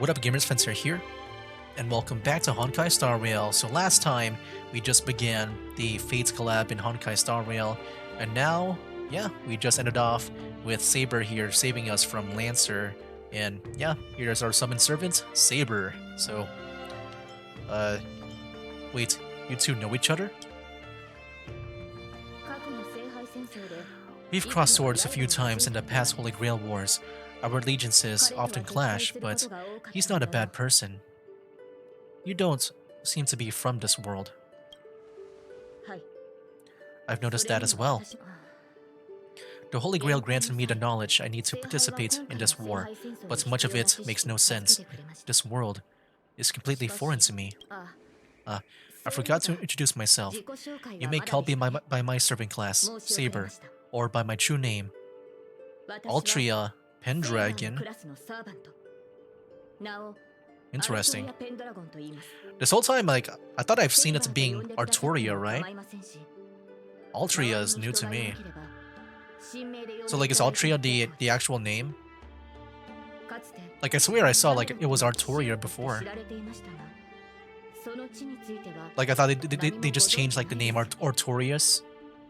What up, gamers? Fencer here, and welcome back to Honkai Star Rail. So last time we just began the Fates collab in Honkai Star Rail, and now, yeah, we just ended off with Saber here saving us from Lancer, and yeah, here's our summoned servant, Saber. So, wait, you two know each other? We've crossed swords a few times in the past Holy Grail Wars. Our allegiances often clash, but he's not a bad person. You don't seem to be from this world. I've noticed that as well. The Holy Grail granted me the knowledge I need to participate in this war, but much of it makes no sense. This world is completely foreign to me. I forgot to introduce myself. You may call me by my servant class, Saber, or by my true name, Altria Pendragon. Interesting. This whole time, I thought I've seen it being Arturia, right? Altria is new to me. So, is Altria the actual name? I swear I saw, it was Arturia before. I thought they just changed, the name Artorias.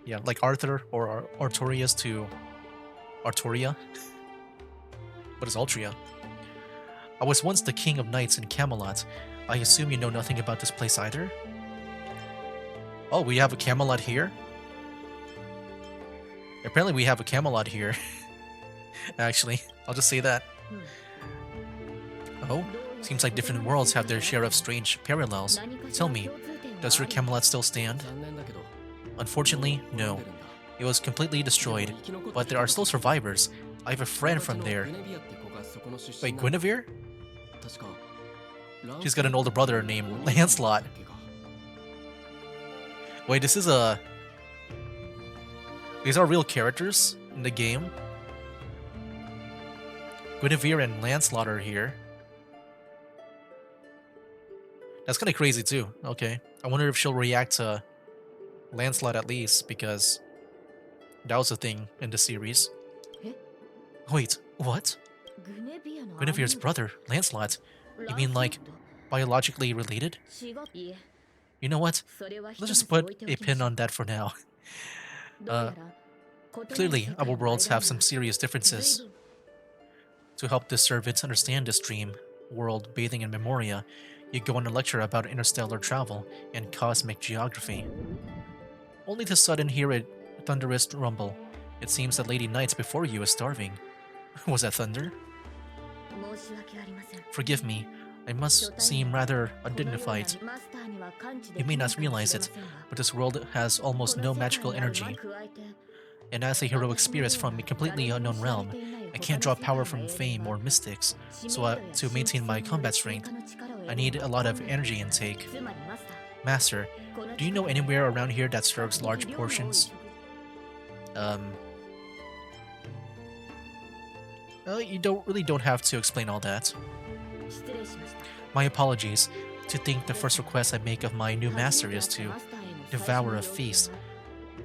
Yeah, like Arthur or Artorias to Arturia. What is Altria? I was once the king of knights in Camelot. I assume you know nothing about this place either? Oh, we have a Camelot here? Apparently we have a Camelot here. Actually, I'll just say that. Oh, seems like different worlds have their share of strange parallels. Tell me, does your Camelot still stand? Unfortunately, no. It was completely destroyed, but there are still survivors. I have a friend from there. Wait, Guinevere? She's got an older brother named Lancelot. Wait, these are real characters in the game? Guinevere and Lancelot are here. That's kind of crazy too. Okay. I wonder if she'll react to Lancelot at least, because that was a thing in the series. Wait, what? Guinevere's brother, Lancelot? You mean biologically related? You know what? Let's just put a pin on that for now. Clearly, our worlds have some serious differences. To help the servants understand this dream world bathing in Memoria, you go on a lecture about interstellar travel and cosmic geography. Only to sudden hear a thunderous rumble. It seems the Lady Knights before you is starving. Was that thunder? Forgive me, I must seem rather undignified. You may not realize it, but this world has almost no magical energy. And as a heroic spirit from a completely unknown realm, I can't draw power from fame or mystics, so to maintain my combat strength, I need a lot of energy intake. Master, do you know anywhere around here that serves large portions? You don't have to explain all that. My apologies. To think the first request I make of my new master is to devour a feast,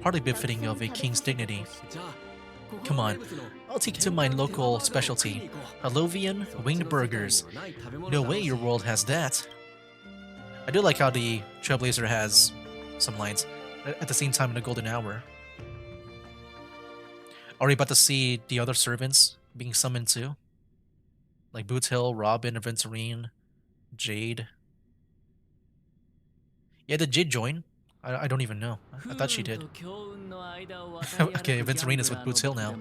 hardly befitting of a king's dignity. Come on, I'll take you to my local specialty, Halovian winged burgers. No way your world has that. I do like how the Trailblazer has some lines at the same time in the golden hour. Are we about to see the other servants being summoned too? Like Boots Hill, Robin, Aventurine, Jade. Yeah, did Jade join? I don't even know. I thought she did. Okay, Aventurine is with Boots Hill now.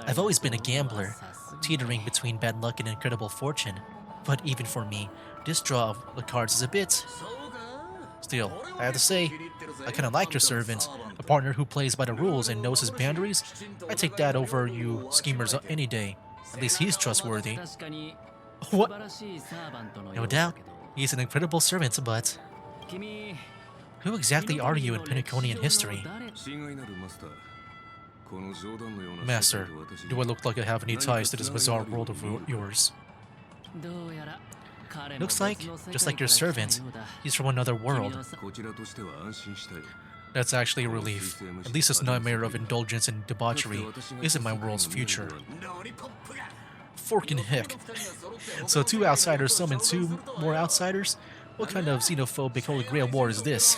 I've always been a gambler, teetering between bad luck and incredible fortune. But even for me, this draw of the cards is a bit... Still, I have to say, I kinda like your servant, a partner who plays by the rules and knows his boundaries. I take that over you schemers any day. At least he's trustworthy. What? No doubt, he's an incredible servant, but... Who exactly are you in Penaconian history? Master, do I look like I have any ties to this bizarre world of yours? Looks like, just like your servant, he's from another world. That's actually a relief. At least this nightmare of indulgence and debauchery isn't my world's future. Forkin' heck. So 2 outsiders summon 2 more outsiders? What kind of xenophobic Holy Grail war is this?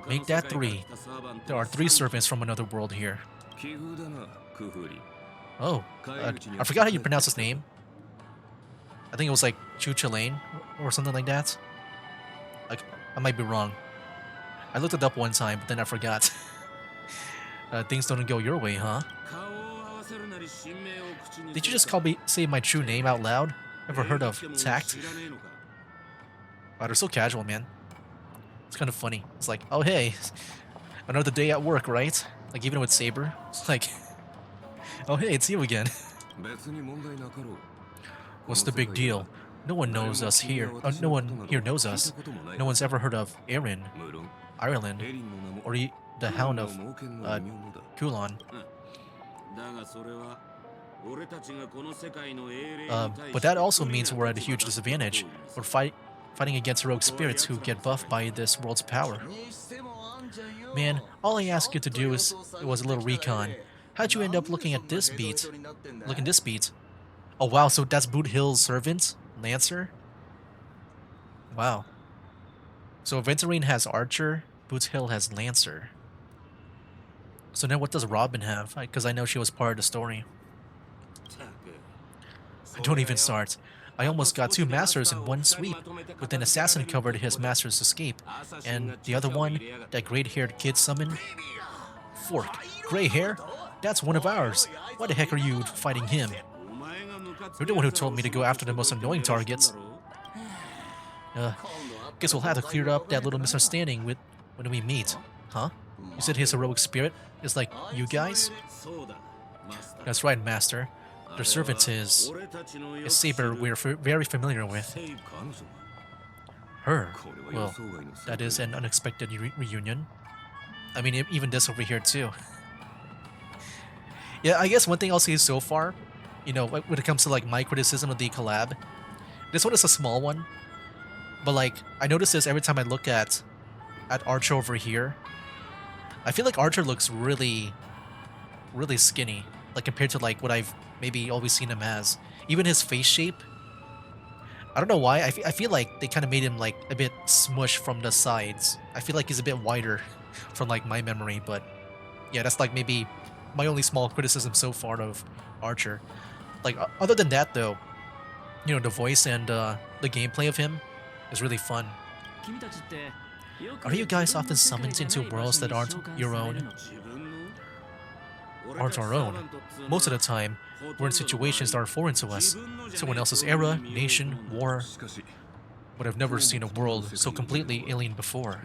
Make that 3. There are 3 servants from another world here. Oh, I forgot how you pronounce his name. I think it was like Chuchalain or something like that. I might be wrong. I looked it up one time, but then I forgot. Things don't go your way, huh? Did you just say my true name out loud? Ever heard of tact? Wow, they're so casual, man. It's kind of funny. It's like, oh hey, another day at work, right? Like even with Saber, it's like, oh hey, it's you again. What's the big deal? No one knows us here. No one here knows us. No one's ever heard of Erin, Ireland, or the Hound of Kulon. But that also means we're at a huge disadvantage. We're fighting against rogue spirits who get buffed by this world's power. Man, all I asked you to do was a little recon. How'd you end up looking at this beat? Oh wow, so that's Boot Hill's servant? Lancer? Wow. So Venturine has Archer, Boots Hill has Lancer. So now what does Robin have? Because I know she was part of the story. Don't even start. I almost got 2 masters in one sweep, but then Assassin covered his master's escape. And the other one, that gray-haired kid summoned? Fork. Gray hair? That's one of ours. Why the heck are you fighting him? You're the one who told me to go after the most annoying targets. Guess we'll have to clear up that little misunderstanding when we meet. Huh? You said his heroic spirit is like you guys? That's right, Master. Their servant is a Saber we're very familiar with. Her? Well, that is an unexpected reunion. I mean, even this over here too. Yeah, I guess one thing I'll say so far, you know, when it comes to like my criticism of the collab, this one is a small one, but like I notice this every time I look at Archer over here. I feel like Archer looks really skinny, like compared to like what I've maybe always seen him as. Even his face shape, I don't know why. I feel like they kind of made him like a bit smushed from the sides. I feel like he's a bit wider from like my memory, but yeah, that's like maybe my only small criticism so far of Archer. Like other than that though, you know, the voice and the gameplay of him is really fun. Are you guys often summoned into worlds that aren't your own? Aren't our own. Most of the time, we're in situations that are foreign to us. Someone else's era, nation, war. But I've never seen a world so completely alien before.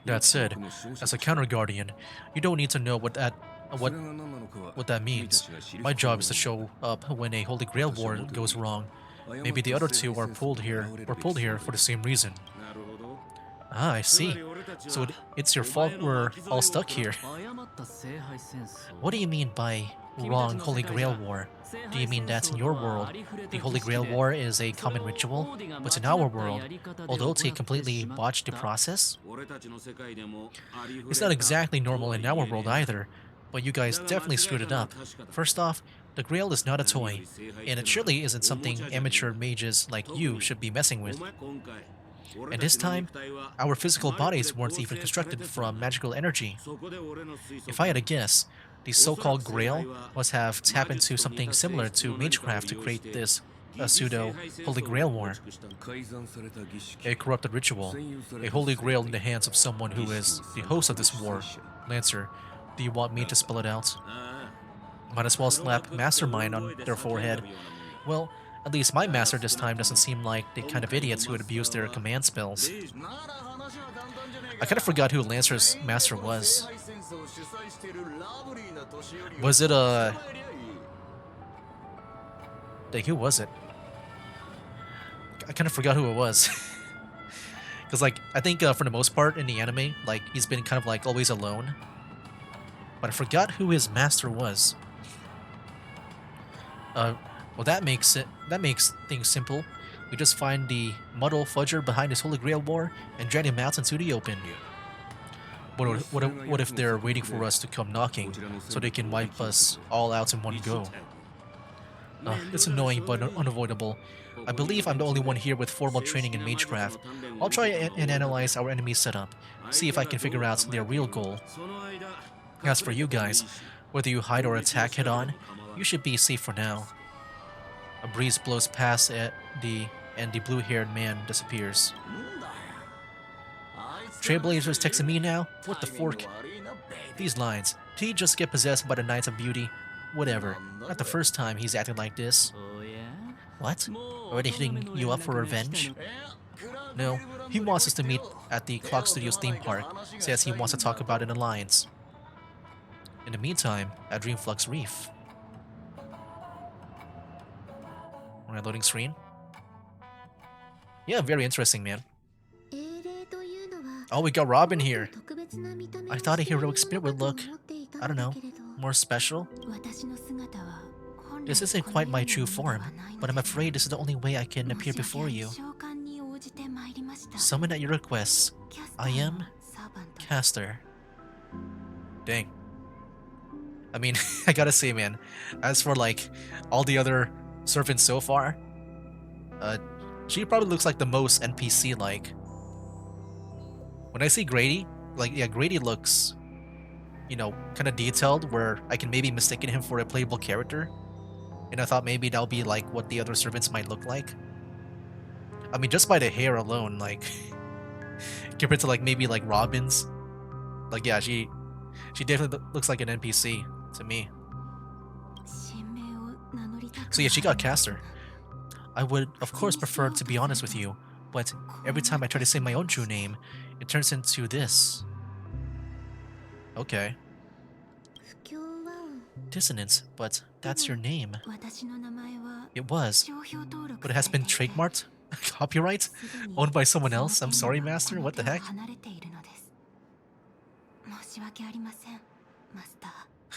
That said, as a counter guardian, you don't need to know what that means. My job is to show up when a Holy Grail war goes wrong. Maybe the other two are pulled here for the same reason. Ah, I see. So it's your fault we're all stuck here. What do you mean by wrong Holy Grail War? Do you mean that in your world, the Holy Grail War is a common ritual, but in our world, although they completely botched the process? It's not exactly normal in our world either, but you guys definitely screwed it up. First off, the Grail is not a toy, and it surely isn't something amateur mages like you should be messing with. And this time, our physical bodies weren't even constructed from magical energy. If I had to guess, the so-called Grail must have tapped into something similar to Magecraft to create this pseudo Holy Grail War. A corrupted ritual, a Holy Grail in the hands of someone who is the host of this war. Lancer, do you want me to spell it out? Might as well slap Mastermind on their forehead. Well, at least my master this time doesn't seem like the kind of idiots who would abuse their command spells. I kind of forgot who Lancer's master was. Was it like, who was it? I kind of forgot who it was. Because, like, I think for the most part in the anime, like, he's been kind of, like, always alone. But I forgot who his master was. Well, that makes things simple. We just find the Muddle Fudger behind this Holy Grail War and drag him out into the open. What if they're waiting for us to come knocking so they can wipe us all out in one go? It's annoying but unavoidable. I believe I'm the only one here with formal training in magecraft. I'll try and analyze our enemy setup, see if I can figure out their real goal. As for you guys, whether you hide or attack head-on, you should be safe for now. A breeze blows past and the blue-haired man disappears. Trailblazer's texting me now? What the fork? These lines. Did he just get possessed by the Knights of Beauty? Whatever. Not the first time he's acting like this. What? Already hitting you up for revenge? No, he wants us to meet at the Clock Studios theme park. Says he wants to talk about an alliance. In the meantime, at Dreamflux Reef. Alright, loading screen. Yeah, very interesting, man. Oh, we got Robin here. I thought a heroic spirit would look, I don't know, more special. This isn't quite my true form, but I'm afraid this is the only way I can appear before you. Summon at your request. I am Caster. Dang. I mean, I gotta say, man, as for like all the other servants so far, she probably looks like the most NPC-like. When I see Grady, like, yeah, Grady looks, you know, kind of detailed, where I can maybe mistaken him for a playable character. And I thought maybe that'll be like what the other servants might look like. I mean, just by the hair alone, like, compared to like maybe like Robin's, like, yeah, she definitely looks like an NPC to me. So yeah, she got Caster. I would, of course, prefer to be honest with you, but every time I try to say my own true name, it turns into this. Okay. Dissonance, but that's your name. It was, but it has been trademarked? Copyright? Owned by someone else? I'm sorry, Master, what the heck?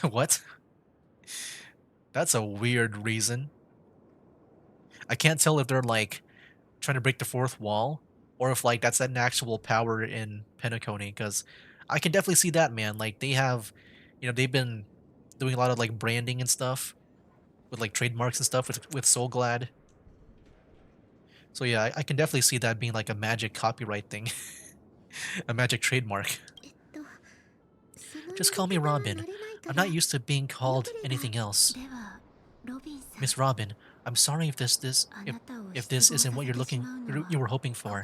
What? That's a weird reason. I can't tell if they're like trying to break the fourth wall, or if like that's an actual power in Penacony, because I can definitely see that, man. Like they have, you know, they've been doing a lot of like branding and stuff with like trademarks and stuff with Soulglad. So yeah, I can definitely see that being like a magic copyright thing, a magic trademark. Just call me Robin. I'm not used to being called anything else. Miss Robin, I'm sorry if if this isn't what you were hoping for.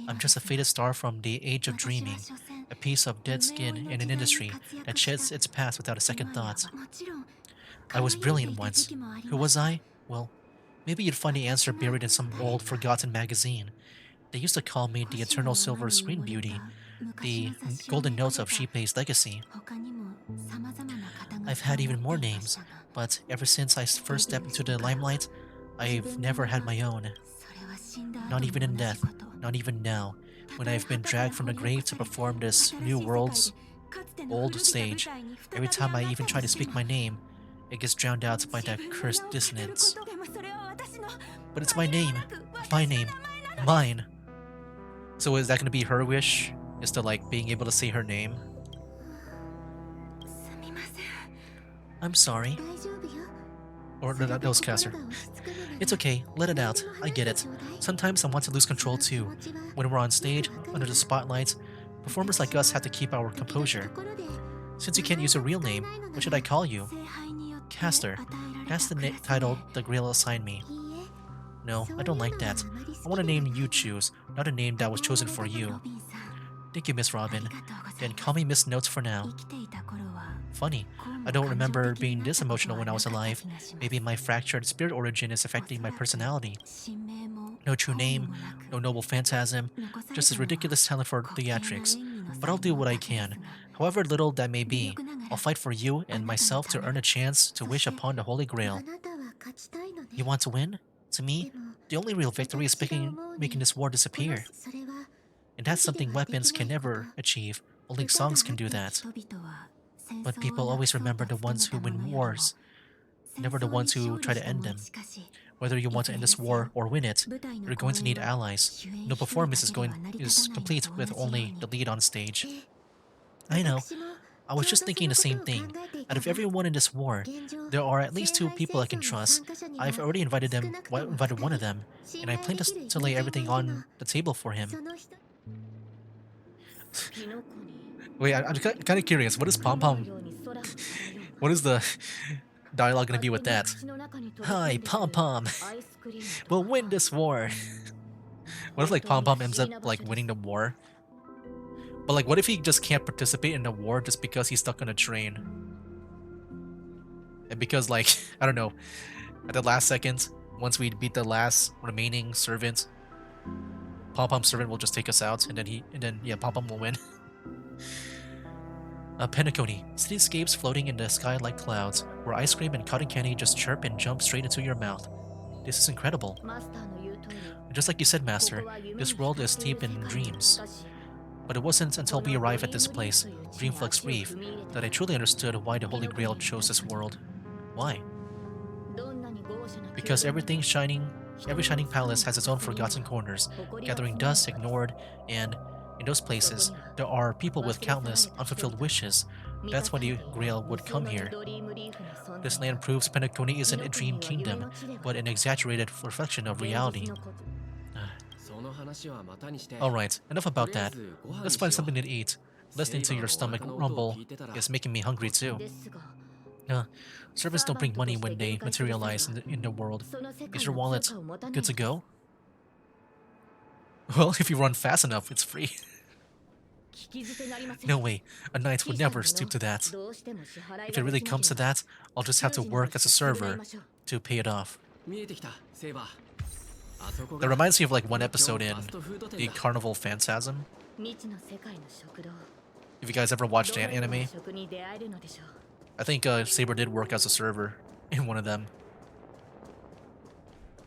I'm just a faded star from the age of dreaming, a piece of dead skin in an industry that sheds its past without a second thought. I was brilliant once. Who was I? Well, maybe you'd find the answer buried in some old, forgotten magazine. They used to call me the Eternal Silver Screen Beauty, the Golden Notes of Shipei's legacy. I've had even more names, but ever since I first stepped into the limelight, I've never had my own. Not even in death, not even now, when I've been dragged from the grave to perform this new world's old stage. Every time I even try to speak my name, it gets drowned out by that cursed dissonance. But it's my name, mine. So is that going to be her wish? Is to like being able to say her name? I'm sorry. Or no, that was Caster. It's okay, let it out. I get it. Sometimes I want to lose control too. When we're on stage, under the spotlights, performers like us have to keep our composure. Since you can't use a real name, what should I call you? Caster. That's the title the Grail assigned me. No, I don't like that. I want a name you choose, not a name that was chosen for you. Thank you, Miss Robin. Then call me Miss Notes for now. Funny, I don't remember being this emotional when I was alive. Maybe my fractured spirit origin is affecting my personality. No true name, no noble phantasm, just this ridiculous talent for theatrics. But I'll do what I can. However little that may be, I'll fight for you and myself to earn a chance to wish upon the Holy Grail. You want to win? To me, the only real victory is making this war disappear. And that's something weapons can never achieve. Only songs can do that. But people always remember the ones who win wars, never the ones who try to end them. Whether you want to end this war or win it, you're going to need allies. No performance is complete with only the lead on stage. I know. I was just thinking the same thing. Out of everyone in this war, there are at least two people I can trust. I've already invited one of them, and I plan to lay everything on the table for him. Wait, I'm kind of curious. What is Pom Pom? What is the dialogue gonna be with that? Hi, Pom Pom. We'll win this war. What if like Pom Pom ends up like winning the war? But like, what if he just can't participate in the war just because he's stuck on a train? And because like, I don't know, at the last second, once we beat the last remaining servant, Pom Pom's servant will just take us out, and then yeah, Pom Pom will win. Penacony, cityscapes floating in the sky like clouds, where ice cream and cotton candy just chirp and jump straight into your mouth. This is incredible. Just like you said, Master, this world is steeped in dreams. But it wasn't until we arrived at this place, Dreamflux Reef, that I truly understood why the Holy Grail chose this world. Why? Because every shining palace has its own forgotten corners, gathering dust ignored, and in those places, there are people with countless unfulfilled wishes. That's why the Grail would come here. This land proves Penacony isn't a dream kingdom, but an exaggerated reflection of reality. Alright, enough about that. Let's find something to eat. Listening to your stomach rumble is making me hungry too. Servants don't bring money when they materialize in the world. Is your wallet good to go? Well, if you run fast enough, it's free. No way, a knight would never stoop to that. If it really comes to that, I'll just have to work as a server to pay it off. That reminds me of like one episode in the Carnival Phantasm. If you guys ever watched that anime, I think Saber did work as a server in one of them.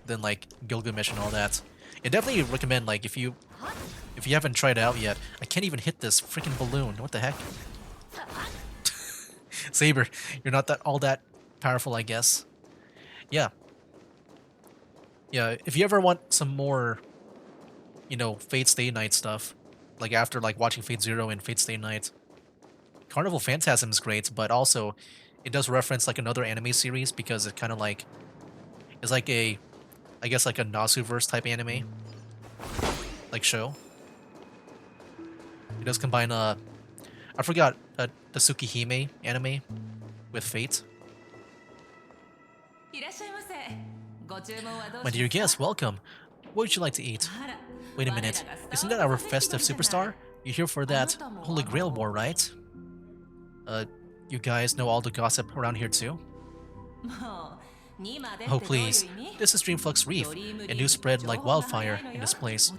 Then like Gilgamesh and all that. I definitely recommend, like, if you haven't tried it out yet. I can't even hit this freaking balloon. What the heck? Saber, you're not all that powerful, I guess. Yeah. Yeah, if you ever want some more, you know, Fate Stay Night stuff, like after like watching Fate Zero and Fate Stay Night, Carnival Phantasm is great, but also it does reference like another anime series because it kind of like is like a, I guess like a Nasuverse type anime, like show. It does combine I forgot the Tsukihime anime with Fate. My dear guest, welcome. What would you like to eat? Wait a minute, isn't that our festive superstar? You're here for that Holy Grail War, right? You guys know all the gossip around here too? Oh please, this is Dreamflux Reef, and news spread like wildfire in this place.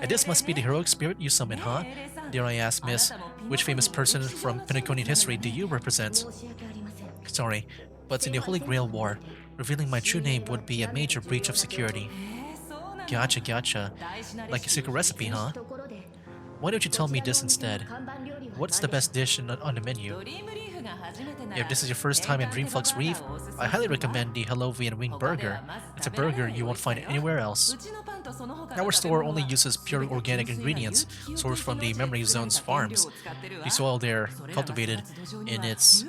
And this must be the heroic spirit you summon, huh? Dare I ask, miss, which famous person from Penaconian history do you represent? Sorry, but in the Holy Grail War, revealing my true name would be a major breach of security. Gotcha, gotcha. Like a secret recipe, huh? Why don't you tell me this instead? What's the best dish on the menu? If this is your first time in Dreamflux Reef, I highly recommend the Halovian Wing Burger. It's a burger you won't find anywhere else. Our store only uses pure organic ingredients sourced from the Memory Zone's farms. The soil there cultivated is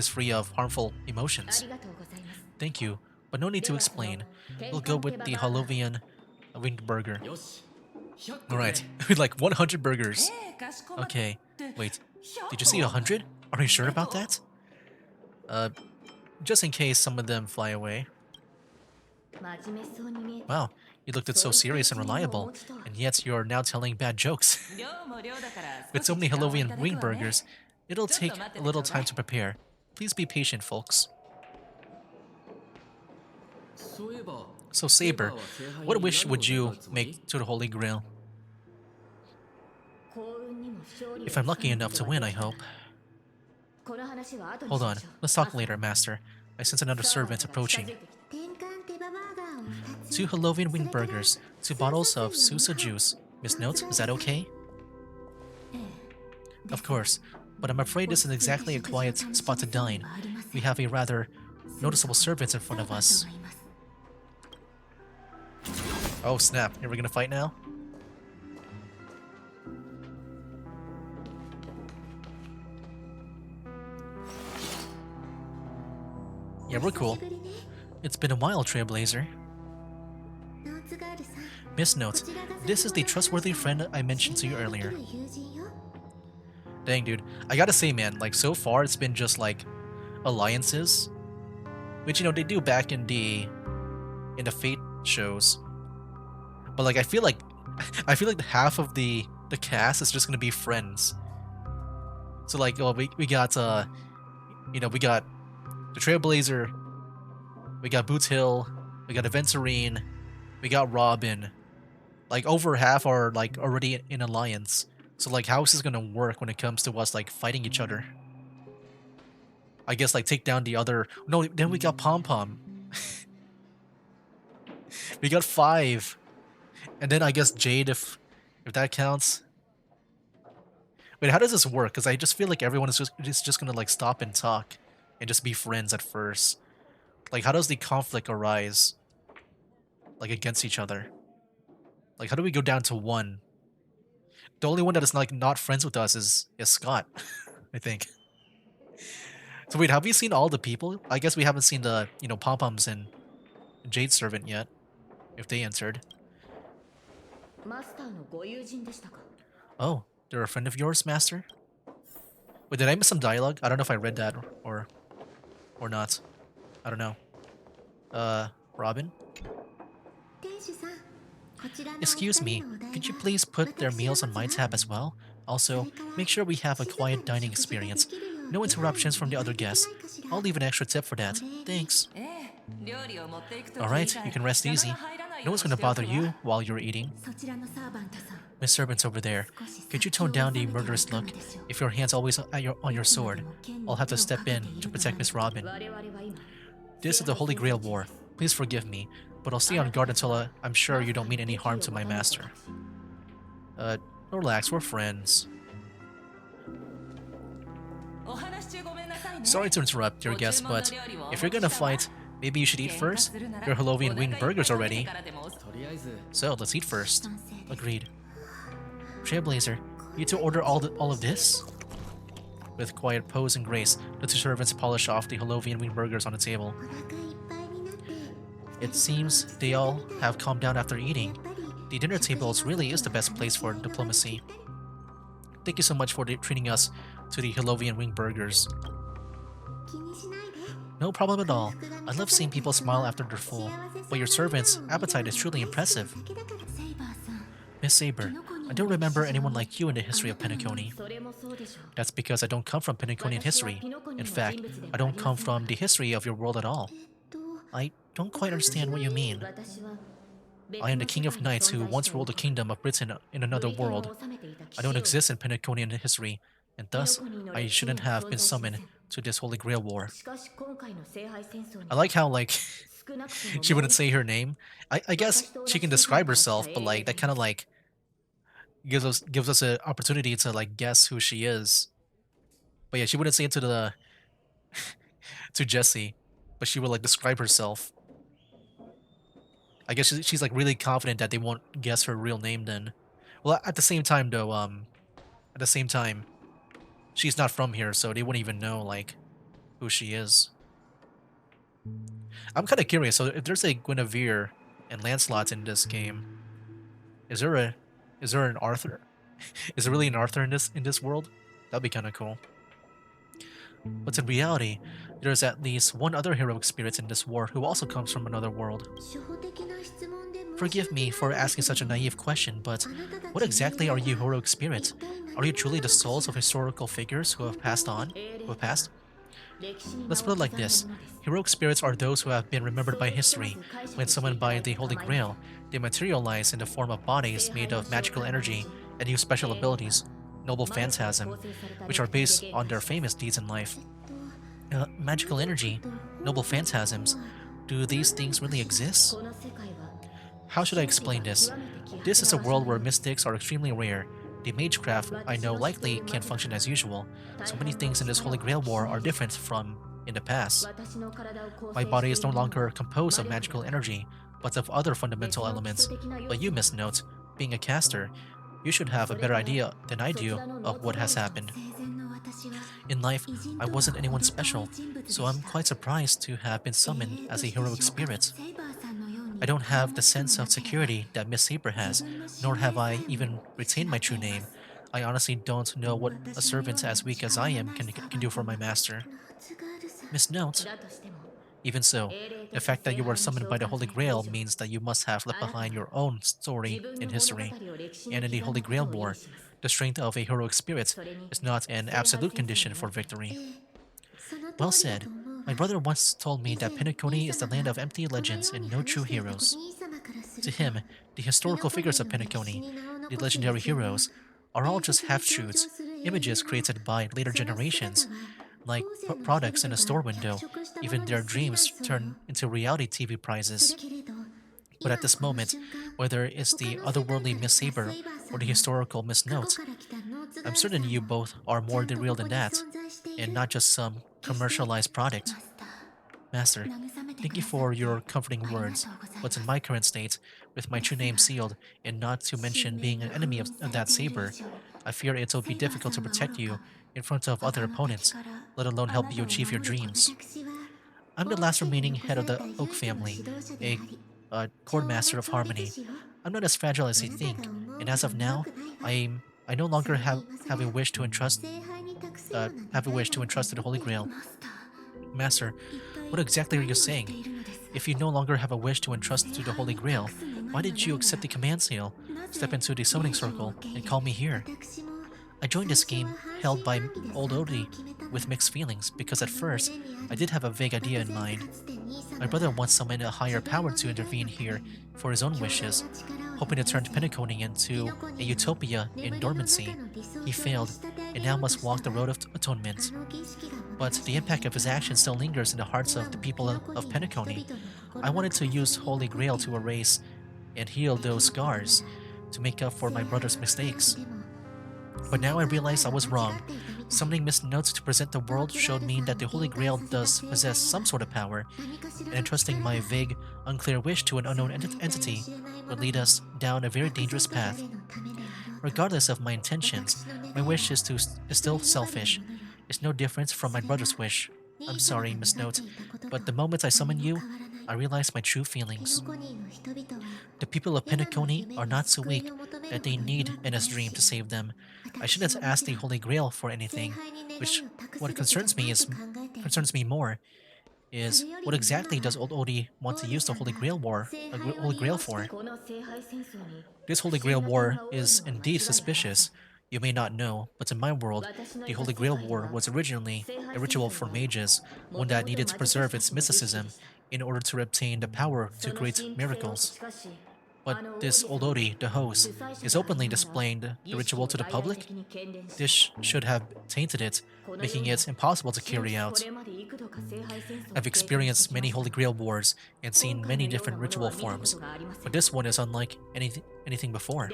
free of harmful emotions. Thank you, but no need to explain. We'll go with the Halovian Winged Burger. Alright, with like 100 burgers. Okay, wait, did you see 100? Are you sure about that? Just in case some of them fly away. Wow, you looked so serious and reliable, and yet you're now telling bad jokes. With so many Halovian wing burgers, it'll take a little time to prepare. Please be patient, folks. So Saber, what wish would you make to the Holy Grail? If I'm lucky enough to win, I hope. Hold on, let's talk later, Master. I sense another servant approaching. 2 Halovian wing burgers, 2 bottles of Susa juice. Miss Note, is that okay? Of course, but I'm afraid this isn't exactly a quiet spot to dine. We have a rather noticeable servant in front of us. Oh snap, are we gonna fight now? Yeah, we're cool. It's been a while, Trailblazer. Miss Note, this is the trustworthy friend I mentioned to you earlier. Dang, dude. I gotta say, man, like, so far it's been just, like, alliances. Which, you know, they do back in the Fate shows. But, like, I feel like half of the cast is just gonna be friends. So, like, oh, we got, you know, we got the Trailblazer, we got Boots Hill, we got Aventurine, we got Robin. Like, over half are, like, already in alliance. So, like, how is this gonna work when it comes to us, like, fighting each other? I guess, like, take down the other... No, then we got Pom Pom. We got 5. And then I guess Jade, if that counts. Wait, how does this work? Because I just feel like everyone is just gonna, like, stop and talk. And just be friends at first. Like, how does the conflict arise? Like, against each other? Like, how do we go down to 1? The only one that is, like, not friends with us is Scott, I think. So wait, have we seen all the people? I guess we haven't seen the, you know, Pom-Poms and Jade Servant yet, if they entered. Oh, they're a friend of yours, Master? Wait, did I miss some dialogue? I don't know if I read that or not. I don't know. Robin? Excuse me, could you please put their meals on my tab as well? Also, make sure we have a quiet dining experience. No interruptions from the other guests. I'll leave an extra tip for that. Thanks. Alright, you can rest easy. No one's gonna bother you while you're eating. Miss Servant's over there. Could you tone down the murderous look? If your hand's always on your sword, I'll have to step in to protect Miss Robin. This is the Holy Grail War. Please forgive me, but I'll stay on guard until I'm sure you don't mean any harm to my master. Relax, we're friends. Sorry to interrupt your guest, but if you're gonna fight, maybe you should eat first? Your Holovian winged burgers are ready. So, let's eat first. Agreed. Trailblazer, you two order all of this? With quiet pose and grace, the 2 servants polish off the Holovian winged burgers on the table. It seems they all have calmed down after eating. The dinner tables really is the best place for diplomacy. Thank you so much for treating us to the Holovian winged burgers. No problem at all. I love seeing people smile after they're full, but your servant's appetite is truly impressive. Miss Saber, I don't remember anyone like you in the history of Penacony. That's because I don't come from Penaconian history. In fact, I don't come from the history of your world at all. I don't quite understand what you mean. I am the King of Knights who once ruled the kingdom of Britain in another world. I don't exist in Penaconian history, and thus, I shouldn't have been summoned to this Holy Grail War. I like how, like, she wouldn't say her name. I guess she can describe herself, but, like, that kind of, like, gives us an opportunity to, like, guess who she is. But yeah, she wouldn't say it to the to Jesse, but she would, like, describe herself. I guess she's like really confident that they won't guess her real name then. Well, at the same time though, at the same time, she's not from here, so they wouldn't even know, like, who she is. I'm kind of curious, so if there's a Guinevere and Lancelot in this game, is there an Arthur? Is there really an Arthur in this world? That'd be kind of cool. But in reality, there's at least one other heroic spirit in this war who also comes from another world. Forgive me for asking such a naive question, but what exactly are you heroic spirit? Are you truly the souls of historical figures who have passed on? Let's put it like this. Heroic spirits are those who have been remembered by history. When summoned by the Holy Grail, they materialize in the form of bodies made of magical energy and use special abilities, noble phantasm, which are based on their famous deeds in life. Magical energy, noble phantasms, do these things really exist? How should I explain this? This is a world where mystics are extremely rare. The magecraft I know likely can't function as usual. So many things in this Holy Grail War are different from in the past. My body is no longer composed of magical energy, but of other fundamental elements. But you, Miss Note, being a caster, you should have a better idea than I do of what has happened. In life, I wasn't anyone special, so I'm quite surprised to have been summoned as a heroic spirit. I don't have the sense of security that Miss Saber has, nor have I even retained my true name. I honestly don't know what a servant as weak as I am can do for my master. Miss Note, even so, the fact that you were summoned by the Holy Grail means that you must have left behind your own story in history. And in the Holy Grail War, the strength of a heroic spirit is not an absolute condition for victory. Well said. My brother once told me that Penacony is the land of empty legends and no true heroes. To him, the historical figures of Penacony, the legendary heroes, are all just half-truths, images created by later generations, like products in a store window. Even their dreams turn into reality TV prizes. But at this moment, whether it's the otherworldly Miss Saber or the historical Miss Note, I'm certain you both are more than real than that, and not just some commercialized product. Master, thank you for your comforting words, but in my current state, with my true name sealed, and not to mention being an enemy of that saber, I fear it'll be difficult to protect you in front of other opponents, let alone help you achieve your dreams. I'm the last remaining head of the Oak family, a court master of harmony. I'm not as fragile as you think, and as of now, I no longer have a wish to entrust to the Holy Grail. Master, what exactly are you saying? If you no longer have a wish to entrust to the Holy Grail, why did you accept the command seal, step into the summoning circle, and call me here? I joined this game, held by old Odie, with mixed feelings, because at first, I did have a vague idea in mind. My brother once summoned a higher power to intervene here for his own wishes, hoping to turn Penacony into a utopia in dormancy. He failed, and now must walk the road of atonement. But the impact of his action still lingers in the hearts of the people of Penacony. I wanted to use Holy Grail to erase and heal those scars, to make up for my brother's mistakes. But now I realize I was wrong. Summoning Miss Notes to present the world showed me that the Holy Grail does possess some sort of power, and entrusting my vague, unclear wish to an unknown entity would lead us down a very dangerous path. Regardless of my intentions, my wish is still selfish. It's no different from my brother's wish. I'm sorry, Miss Note, but the moment I summon you, I realize my true feelings. The people of Penacony are not so weak that they need Enna's dream to save them. I shouldn't ask the Holy Grail for anything, which what concerns me more is what exactly does old Odie want to use the Holy Grail for? This Holy Grail War is indeed suspicious. You may not know, but in my world, the Holy Grail War was originally a ritual for mages, one that needed to preserve its mysticism in order to obtain the power to create miracles. But this old Odi, the host, is openly displaying the ritual to the public? This should have tainted it, making it impossible to carry out. I've experienced many Holy Grail wars and seen many different ritual forms, but this one is unlike anything before.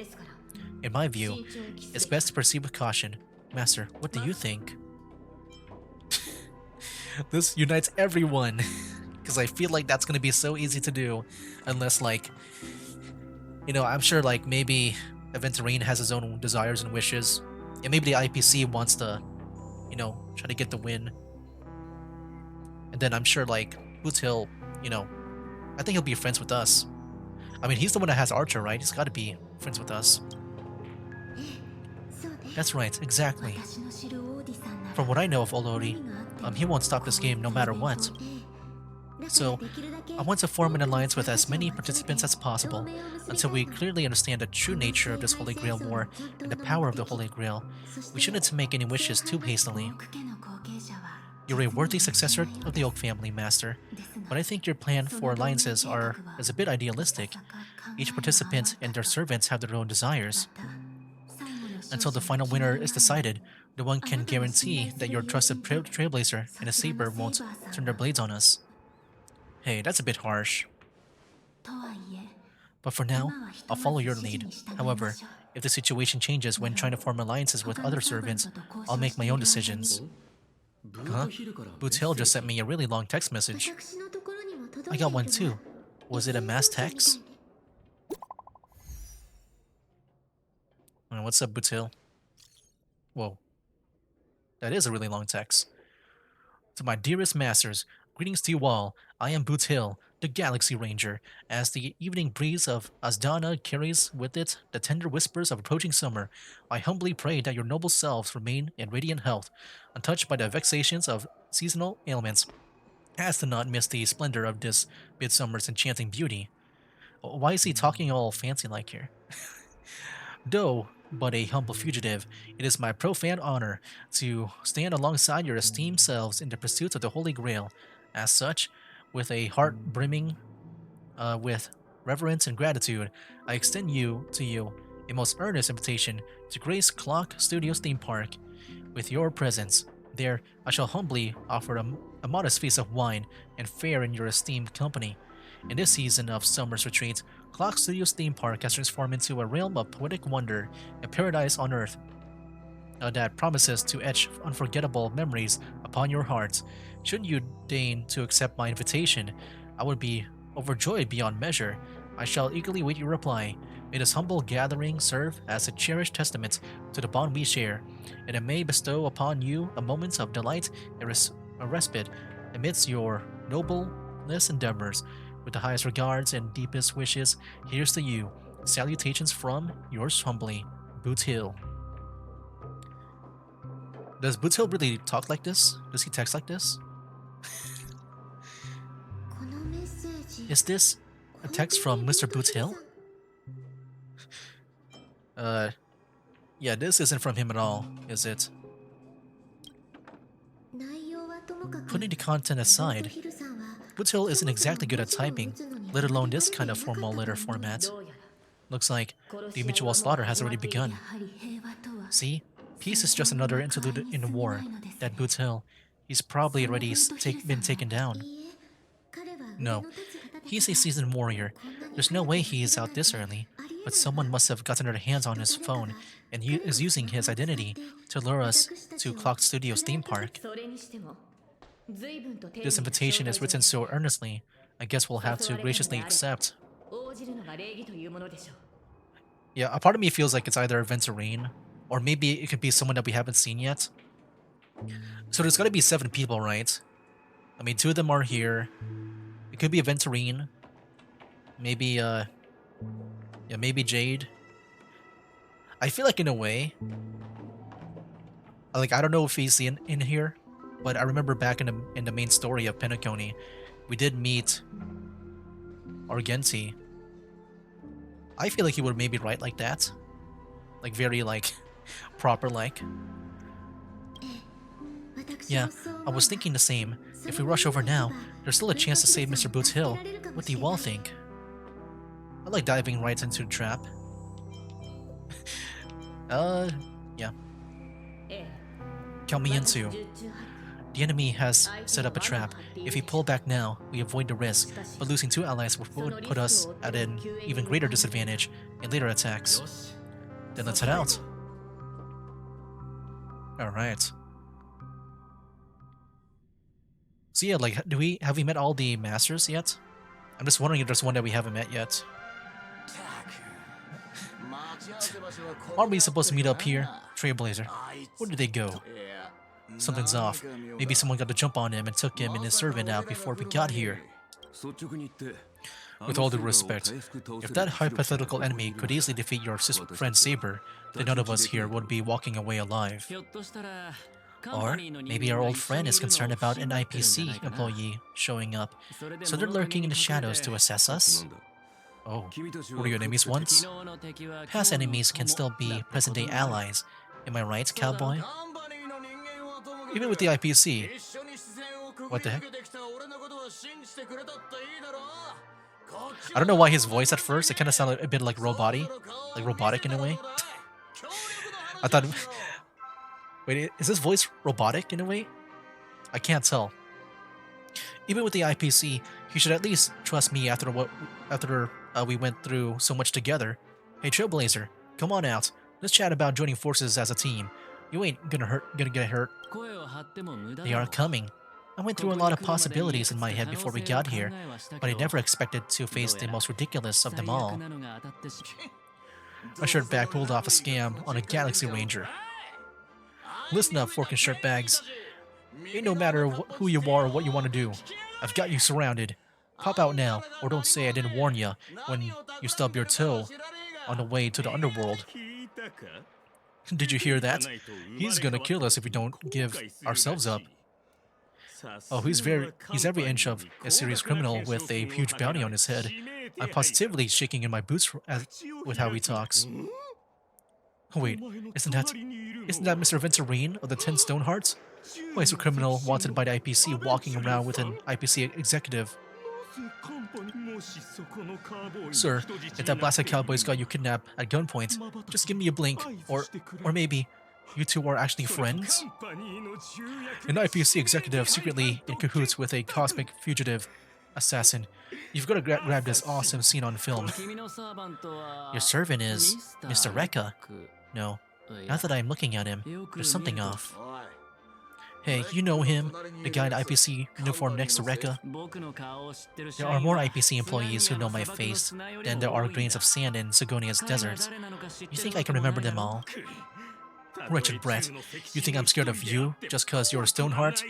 In my view, it's best to proceed with caution. Master, what do you think? This unites everyone, because I feel like that's going to be so easy to do, unless like, I'm sure like maybe Aventurine has his own desires and wishes, and maybe the IPC wants to, try to get the win. And then I'm sure like Boots Hill, I think he'll be friends with us. I mean, he's the one that has Archer, right? He's got to be friends with us. That's right, exactly. From what I know of Olori, he won't stop this game no matter what. So, I want to form an alliance with as many participants as possible until we clearly understand the true nature of this Holy Grail War and the power of the Holy Grail. We shouldn't make any wishes too hastily. You're a worthy successor of the Oak family, Master, but I think your plan for alliances is a bit idealistic. Each participant and their servants have their own desires. Until the final winner is decided, no one can guarantee that your trusted trailblazer and a saber won't turn their blades on us. Hey, that's a bit harsh. But for now, I'll follow your lead. However, if the situation changes when trying to form alliances with other servants, I'll make my own decisions. Huh? Boots Hill just sent me a really long text message. I got one too. Was it a mass text? What's up, Boots Hill? Whoa. That is a really long text. To my dearest masters, greetings to you all. I am Boots Hill, the Galaxy Ranger. As the evening breeze of Asdana carries with it the tender whispers of approaching summer, I humbly pray that your noble selves remain in radiant health, untouched by the vexations of seasonal ailments, as to not miss the splendor of this midsummer's enchanting beauty. Why is he talking all fancy like here? Though but a humble fugitive, it is my profound honor to stand alongside your esteemed selves in the pursuit of the Holy Grail. As such, with a heart brimming with reverence and gratitude, I extend to you a most earnest invitation to Grace Clock Studios theme park. With your presence, there I shall humbly offer a modest feast of wine and fare in your esteemed company. In this season of summer's retreat, Clock Studios theme park has transformed into a realm of poetic wonder, a paradise on earth that promises to etch unforgettable memories upon your hearts. Should you deign to accept my invitation, I would be overjoyed beyond measure. I shall eagerly wait your reply. May this humble gathering serve as a cherished testament to the bond we share, and it may bestow upon you a moment of delight and a respite amidst your nobleness endeavors. With the highest regards and deepest wishes, here's to you. Salutations from yours humbly, Boots Hill. Does Boots Hill really talk like this? Does he text like this? Is this a text from Mr. Boots Hill? Yeah, this isn't from him at all, is it? Putting the content aside, Boots Hill isn't exactly good at typing, let alone this kind of formal letter format. Looks like the mutual slaughter has already begun. See? Peace is just another interlude in the war. That Boots Hill, he's probably already been taken down. No, he's a seasoned warrior. There's no way he is out this early, but someone must have gotten their hands on his phone and is using his identity to lure us to Clock Studios theme park. This invitation is written so earnestly, I guess we'll have to graciously accept. Yeah, a part of me feels like it's either Venturine, or maybe it could be someone that we haven't seen yet. So there's gotta be 7 people, right? I mean, 2 of them are here. It could be a Venturine. Maybe, yeah, maybe Jade. I feel like in a way, like, I don't know if he's in here, but I remember back in the main story of Penacony, we did meet Argenti. I feel like he would maybe write like that. Like, very, like, proper-like. Yeah, I was thinking the same. If we rush over now, there's still a chance to save Mr. Boots Hill. What do you all think? I like diving right into the trap. Yeah. Count me in too. The enemy has set up a trap. If we pull back now, we avoid the risk, but losing 2 allies would put us at an even greater disadvantage in later attacks. Then let's head out. Alright. So yeah, like, have we met all the masters yet? I'm just wondering if there's one that we haven't met yet. Aren't we supposed to meet up here? Trailblazer. Where did they go? Something's off. Maybe someone got the jump on him and took him and his servant out before we got here. With all due respect, if that hypothetical enemy could easily defeat your friend Saber, then none of us here would be walking away alive. Or maybe our old friend is concerned about an IPC employee showing up, so they're lurking in the shadows to assess us? Oh, were you enemies once? Past enemies can still be present-day allies. Am I right, cowboy? Even with the IPC. What the heck? I don't know why his voice at first, it kind of sounded a bit like robotic in a way. I thought... Wait, is this voice robotic in a way? I can't tell. Even with the IPC, you should at least trust me after we went through so much together. Hey Trailblazer, come on out. Let's chat about joining forces as a team. You ain't gonna get hurt. They are coming. I went through a lot of possibilities in my head before we got here, but I never expected to face the most ridiculous of them all. A shirtbag pulled off a scam on a Galaxy Ranger. Listen up, fork and shirt bags. Ain't no matter who you are or what you want to do. I've got you surrounded. Pop out now, or don't say I didn't warn you when you stub your toe on the way to the underworld. Did you hear that? He's gonna kill us if we don't give ourselves up. Oh, he's every inch of a serious criminal with a huge bounty on his head. I'm positively shaking in my boots with how he talks. Wait, isn't that Mr. Venturine of the 10 Stone Hearts? Why is a criminal wanted by the IPC walking around with an IPC executive? Sir, if that blasted cowboy's got you kidnapped at gunpoint, just give me a blink, or maybe you two are actually friends? An IPC executive secretly in cahoots with a cosmic fugitive assassin. You've got to grab this awesome scene on film. Your servant is Mr. Rekka. No, now that I'm looking at him, there's something off. Hey, you know him, the guy in the IPC uniform next to Rekka? There are more IPC employees who know my face than there are grains of sand in Sigonia's desert. You think I can remember them all? Wretched brat, you think I'm scared of you just cause you're a Stoneheart?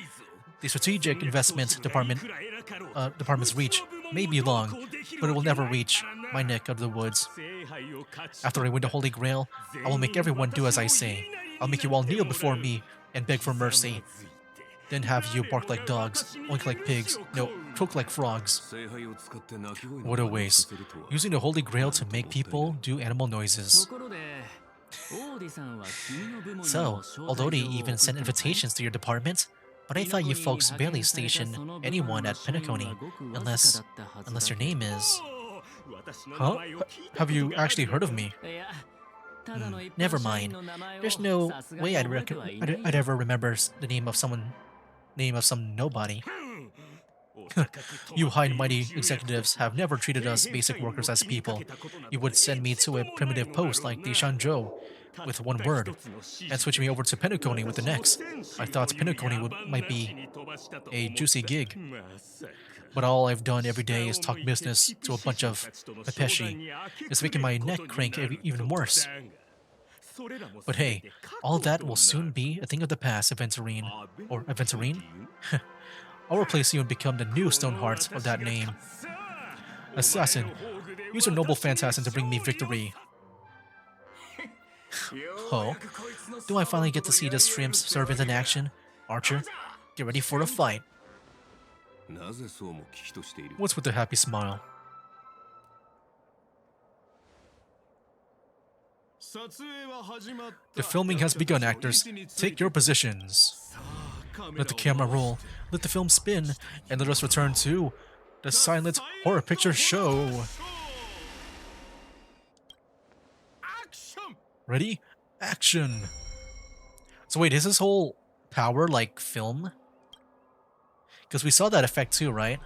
The strategic investment department's reach may be long, but it will never reach my neck of the woods. After I win the Holy Grail, I will make everyone do as I say. I'll make you all kneel before me and beg for mercy. Then have you bark like dogs, oink like pigs, no, croak like frogs. What a waste. Using the Holy Grail to make people do animal noises. So, although they even sent invitations to your department, but I thought you folks barely station anyone at Penacony, unless your name is... Huh? Have you actually heard of me? Never mind. There's no way I'd ever remember the name of some nobody. You high and mighty executives have never treated us basic workers as people. You would send me to a primitive post like Deishanzhou with one word, and switch me over to Penacony with the next. I thought Penacony might be a juicy gig. But all I've done every day is talk business to a bunch of Pepeshi. It's making my neck crank even worse. But hey, all that will soon be a thing of the past, Aventurine. Or Aventurine? I'll replace you and become the new Stoneheart of that name. Assassin, use your noble phantasm to bring me victory. Oh, do I finally get to see this shrimp's servant in action? Archer, get ready for a fight. What's with the happy smile? The filming has begun, actors. Take your positions. Let the camera roll, let the film spin, and let us return to the silent horror picture show. Ready? Action! So wait, is this whole power like film? Because we saw that effect too, right?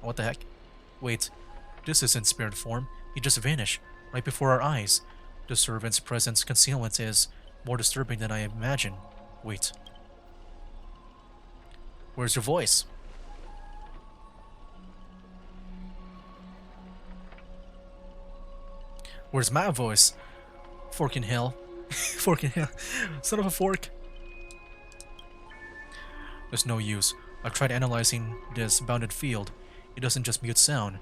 What the heck? Wait, this isn't spirit form. He just vanished right before our eyes. The servant's presence concealment is more disturbing than I imagined. Wait. Where's your voice? Where's my voice? Fork in hell. Fork in hell. Son of a fork. There's no use. I've tried analyzing this bounded field. It doesn't just mute sound.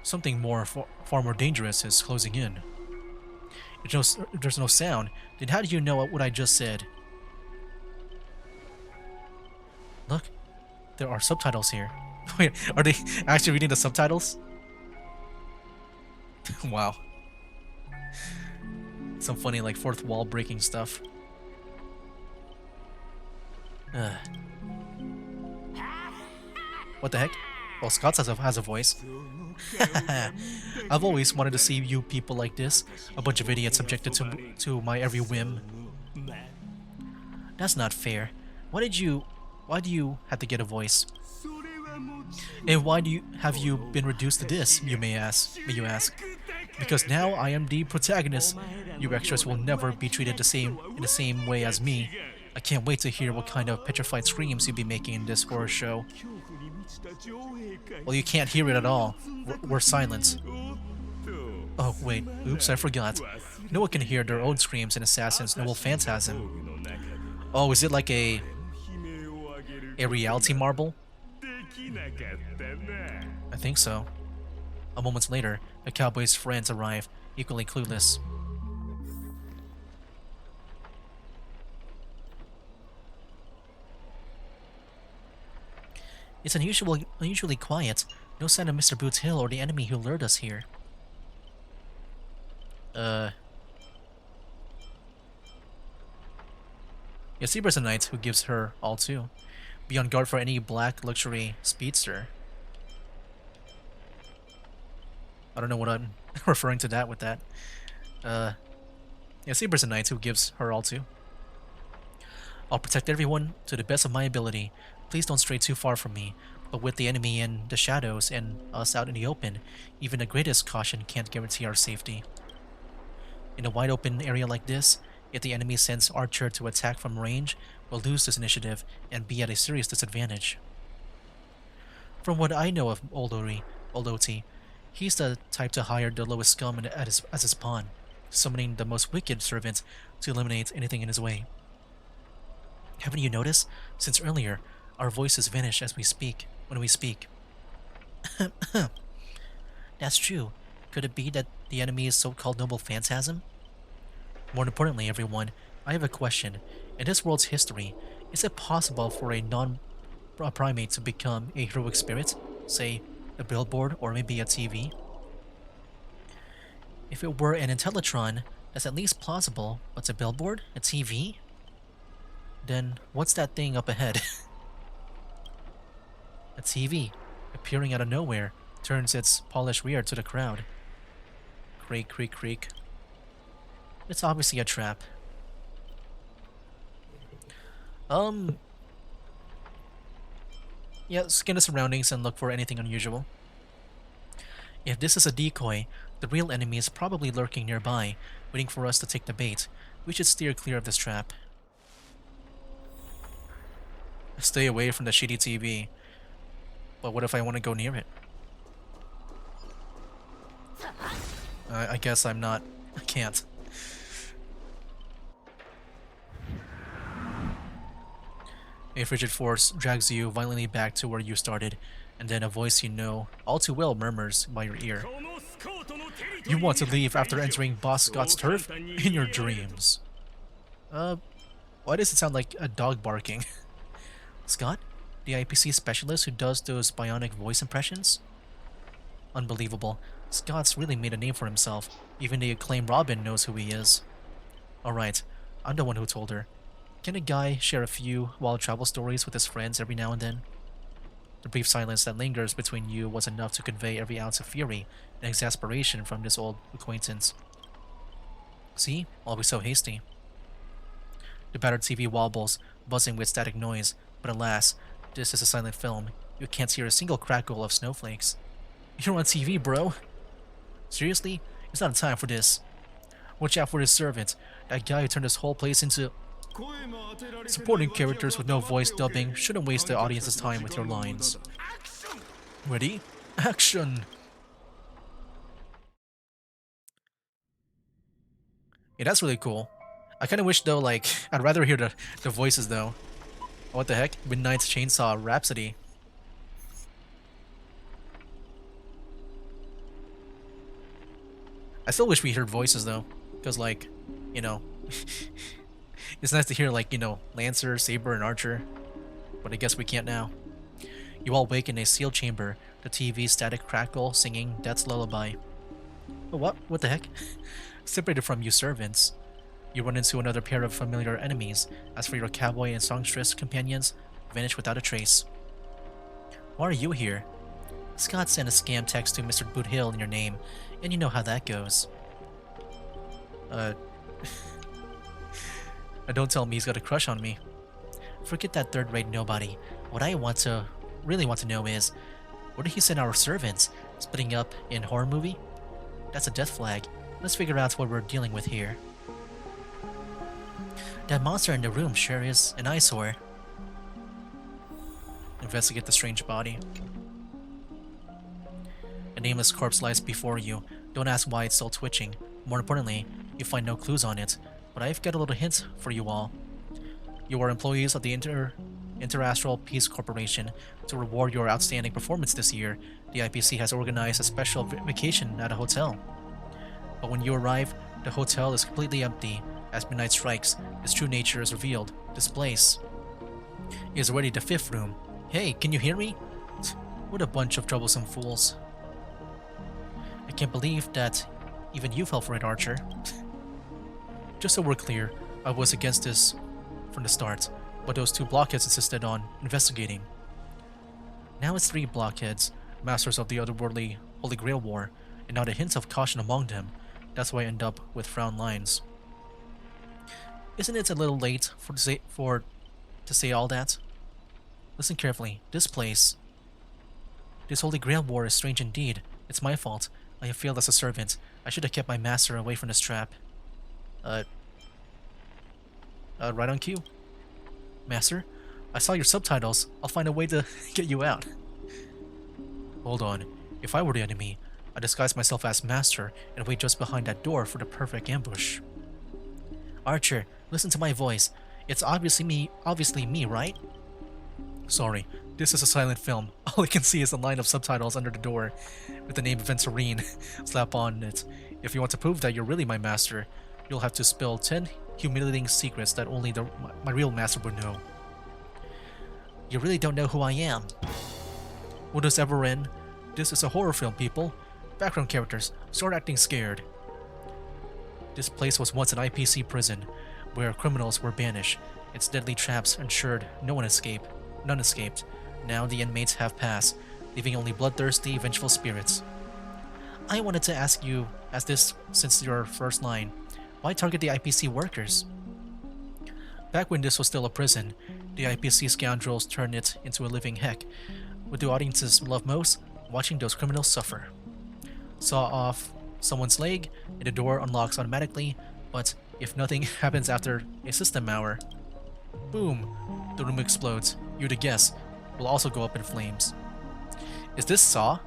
Something far more dangerous is closing in. If there's no sound, then how do you know what I just said? Look, there are subtitles here. Wait, are they actually reading the subtitles? Wow. Some funny, like, fourth wall breaking stuff. What the heck? Well, Scott has a voice. I've always wanted to see you people like this. A bunch of idiots subjected to my every whim. That's not fair. Why do you have to get a voice? And why have you been reduced to this, you may ask? Because now I am the protagonist. You extras will never be treated in the same way as me. I can't wait to hear what kind of petrified screams you'll be making in this horror show. Well, you can't hear it at all. We're silent. Oh, wait. Oops, I forgot. No one can hear their own screams in Assassin's Noble Phantasm. Oh, is it like a reality marble? I think so. A moment later, the cowboy's friends arrive, equally clueless. It's unusually quiet. No sign of Mr. Boots Hill or the enemy who lured us here. Yeah, Zebra's a knight who gives her all too. Be on guard for any black luxury speedster. I don't know what I'm referring to that with that. Yeah, Zebra's a knight who gives her all too. I'll protect everyone to the best of my ability. Please don't stray too far from me. But with the enemy in the shadows and us out in the open, even the greatest caution can't guarantee our safety. In a wide open area like this, if the enemy sends Archer to attack from range, we'll lose this initiative and be at a serious disadvantage. From what I know of Oloti, he's the type to hire the lowest scum as his pawn, summoning the most wicked servant to eliminate anything in his way. Haven't you noticed? Since earlier, our voices vanish as we speak, when we speak. That's true. Could it be that the enemy is so-called noble phantasm? More importantly, everyone, I have a question. In this world's history, is it possible for a non-primate to become a heroic spirit? Say, a billboard or maybe a TV? If it were an Intellitron, that's at least plausible, but a billboard? A TV? Then what's that thing up ahead? A TV, appearing out of nowhere, turns its polished rear to the crowd. Creak, creak, creak. It's obviously a trap. Yeah, scan the surroundings and look for anything unusual. If this is a decoy, the real enemy is probably lurking nearby, waiting for us to take the bait. We should steer clear of this trap. Stay away from the shitty TV. But what if I want to go near it? I guess I'm not. I can't. A frigid force drags you violently back to where you started, and then a voice you know all too well murmurs by your ear. You want to leave after entering Boss Scott's turf? In your dreams. Why does it sound like a dog barking? Scott? The IPC specialist who does those bionic voice impressions? Unbelievable. Scott's really made a name for himself. Even the acclaimed Robin knows who he is. Alright, I'm the one who told her. Can a guy share a few wild travel stories with his friends every now and then? The brief silence that lingers between you was enough to convey every ounce of fury and exasperation from this old acquaintance. See? Always so hasty. The battered TV wobbles, buzzing with static noise, but alas, this is a silent film. You can't hear a single crackle of snowflakes. You're on TV, bro! Seriously? It's not time for this. Watch out for this servant, that guy who turned this whole place into... Supporting characters with no voice dubbing shouldn't waste the audience's time with your lines. Ready? Action! Yeah, that's really cool. I kinda wish though, like, I'd rather hear the voices though. What the heck? Midnight's Chainsaw Rhapsody. I still wish we heard voices though. Because like, you know... It's nice to hear, like, you know, Lancer, Saber, and Archer. But I guess we can't now. You all wake in a sealed chamber, the TV's static crackle singing Death's Lullaby. Oh, what? What the heck? Separated from you servants, you run into another pair of familiar enemies. As for your cowboy and songstress companions, vanish without a trace. Why are you here? Scott sent a scam text to Mr. Boothill in your name, and you know how that goes. Don't tell me he's got a crush on me. Forget that third-rate nobody. What I really want to know is, where did he send our servants? Splitting up in horror movie? That's a death flag. Let's figure out what we're dealing with here. That monster in the room sure is an eyesore. Investigate the strange body. A nameless corpse lies before you. Don't ask why it's still twitching. More importantly, you find no clues on it, but I've got a little hint for you all. You are employees of the Interastral Peace Corporation. To reward your outstanding performance this year, the IPC has organized a special vacation at a hotel. But when you arrive, the hotel is completely empty. As midnight strikes, its true nature is revealed. This place is already the 5th room. Hey, can you hear me? What a bunch of troublesome fools. I can't believe that even you fell for it, Archer. Just so we're clear, I was against this from the start, but those 2 blockheads insisted on investigating. Now it's 3 blockheads, masters of the otherworldly Holy Grail War, and not a hint of caution among them. That's why I end up with frown lines. Isn't it a little late to say all that? Listen carefully. This Holy Grail War is strange indeed. It's my fault. I have failed as a servant. I should have kept my master away from this trap. Right on cue. Master, I saw your subtitles. I'll find a way to get you out. Hold on. If I were the enemy, I'd disguise myself as Master and wait just behind that door for the perfect ambush. Archer, listen to my voice. It's obviously me, right? Sorry, this is a silent film. All I can see is a line of subtitles under the door with the name of Venturine slap on it. If you want to prove that you're really my master, you'll have to spill 10 humiliating secrets that only my real master would know. You really don't know who I am. Will this ever end? This is a horror film, people. Background characters, start acting scared. This place was once an IPC prison, where criminals were banished. Its deadly traps ensured none escaped. Now the inmates have passed, leaving only bloodthirsty, vengeful spirits. I wanted to ask you, since your first line, why target the IPC workers? Back when this was still a prison, the IPC scoundrels turned it into a living heck. What do audiences love most? Watching those criminals suffer. Saw off someone's leg, and the door unlocks automatically, but if nothing happens after a system hour, boom, the room explodes. You'd guess, will also go up in flames. Is this Saw?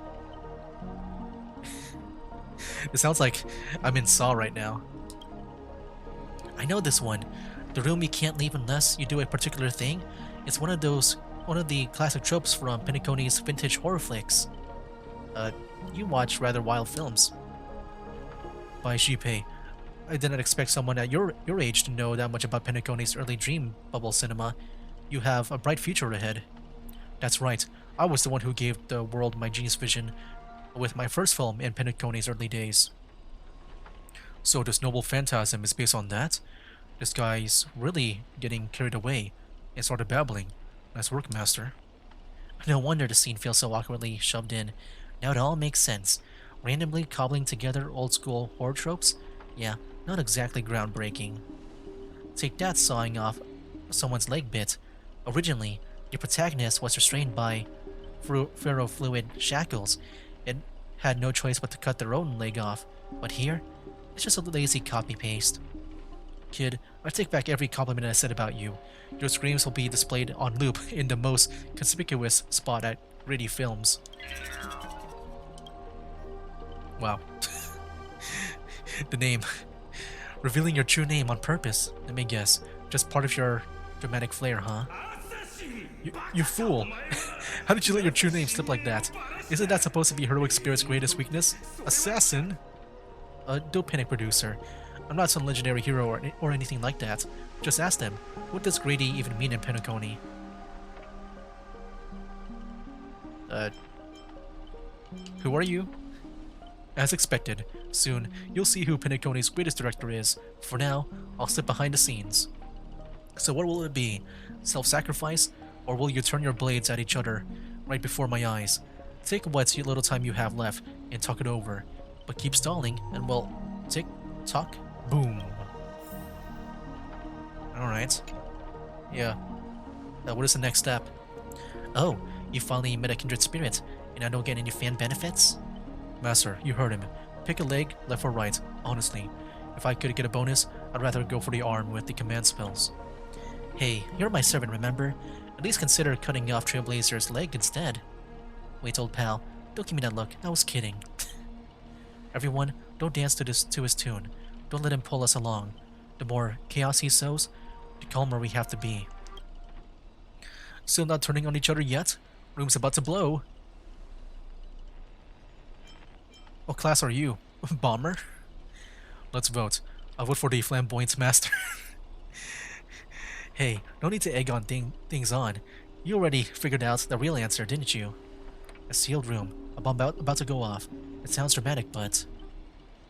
It sounds like I'm in Saw right now. I know this one. The room you can't leave unless you do a particular thing. It's one of the classic tropes from Penacony's vintage horror flicks. You watch rather wild films. By Jipe, I did not expect someone at your age to know that much about Penacony's early dream bubble cinema. You have a bright future ahead. That's right, I was the one who gave the world my genius vision with my first film in Penacony's early days. So this noble phantasm is based on that? This guy's really getting carried away and started babbling. Nice work, Master. No wonder the scene feels so awkwardly shoved in. Now it all makes sense. Randomly cobbling together old-school horror tropes? Yeah, not exactly groundbreaking. Take that sawing off someone's leg bit. Originally, your protagonist was restrained by ferrofluid shackles and had no choice but to cut their own leg off. But here, it's just a lazy copy-paste. Kid, I take back every compliment I said about you. Your screams will be displayed on loop in the most conspicuous spot at gritty films. Wow. The name. Revealing your true name on purpose. Let me guess. Just part of your dramatic flair, huh? You fool! How did you let your true name slip like that? Isn't that supposed to be Heroic Spirit's greatest weakness? Assassin? Don't panic, producer. I'm not some legendary hero or anything like that. Just ask them, what does Grady even mean in Penacony? Who are you? As expected, soon you'll see who Penacony's greatest director is. For now, I'll sit behind the scenes. So what will it be? Self-sacrifice? Or will you turn your blades at each other right before my eyes? Take what little time you have left and talk it over. But keep stalling and we'll tick, tock, boom. Alright. Yeah. What is the next step? Oh, you finally met a kindred spirit, and I don't get any fan benefits? Master, you heard him. Pick a leg, left or right. Honestly, if I could get a bonus, I'd rather go for the arm with the command spells. Hey, you're my servant, remember? At least consider cutting off Trailblazer's leg instead. Wait, old pal, don't give me that look. I was kidding. Everyone, don't dance to his tune. Don't let him pull us along. The more chaos he sows, the calmer we have to be. Still not turning on each other yet? Room's about to blow. What class are you? Bomber? Let's vote. I'll vote for the flamboyant master. Hey, no need to egg on things on. You already figured out the real answer, didn't you? A sealed room. A bomb about to go off. It sounds dramatic, but...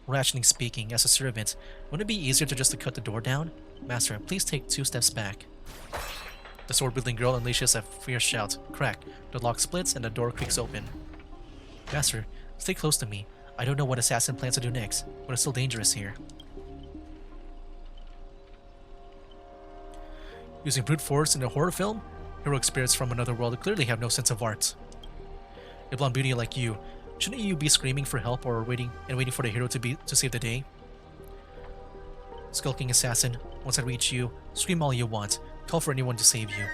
Rationally speaking, as a servant, wouldn't it be easier to just cut the door down? Master, please take 2 steps back. The sword-wielding girl unleashes a fierce shout. Crack. The lock splits and the door creaks open. Master, stay close to me. I don't know what assassin plans to do next, but it's still dangerous here. Using brute force in a horror film? Heroic spirits from another world clearly have no sense of art. A blonde beauty like you, shouldn't you be screaming for help or waiting for the hero to save the day? Skulking assassin, once I reach you, scream all you want. Call for anyone to save you.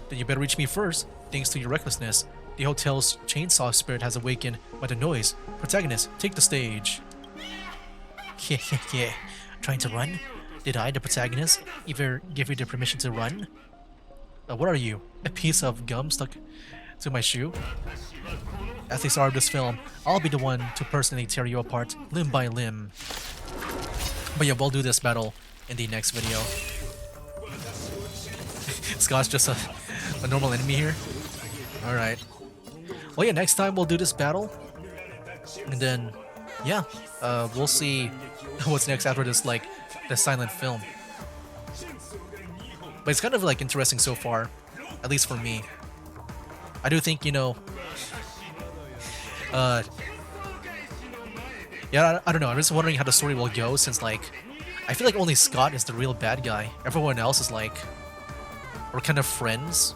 Then you better reach me first. Thanks to your recklessness, the hotel's chainsaw spirit has awakened by the noise. Protagonist, take the stage. Yeah. Trying to run? Did I, the protagonist, either give you the permission to run? What are you? A piece of gum stuck to my shoe? As the star of this film, I'll be the one to personally tear you apart, limb by limb. But yeah, we'll do this battle in the next video. Scott's just a normal enemy here. Alright. Well yeah, next time we'll do this battle. And then, yeah, we'll see what's next after this, like, the silent film. But it's kind of, like, interesting so far. At least for me. I do think, you know... yeah, I don't know. I'm just wondering how the story will go since, like... I feel like only Scott is the real bad guy. Everyone else is, like... We're kind of friends.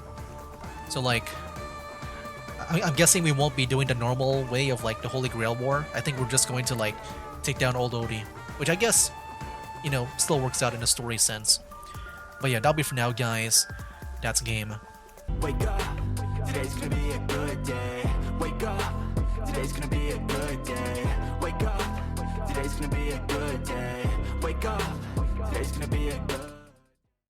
So, like... I'm guessing we won't be doing the normal way of, like, the Holy Grail War. I think we're just going to, like, take down old Odie. Which I guess, you know, still works out in a story sense. But yeah, that'll be for now, guys. That's game. Wake up, today's gonna be a good day. Wake up, today's gonna be a good day. Wake up, today's gonna be a good day. Wake up, today's gonna be a good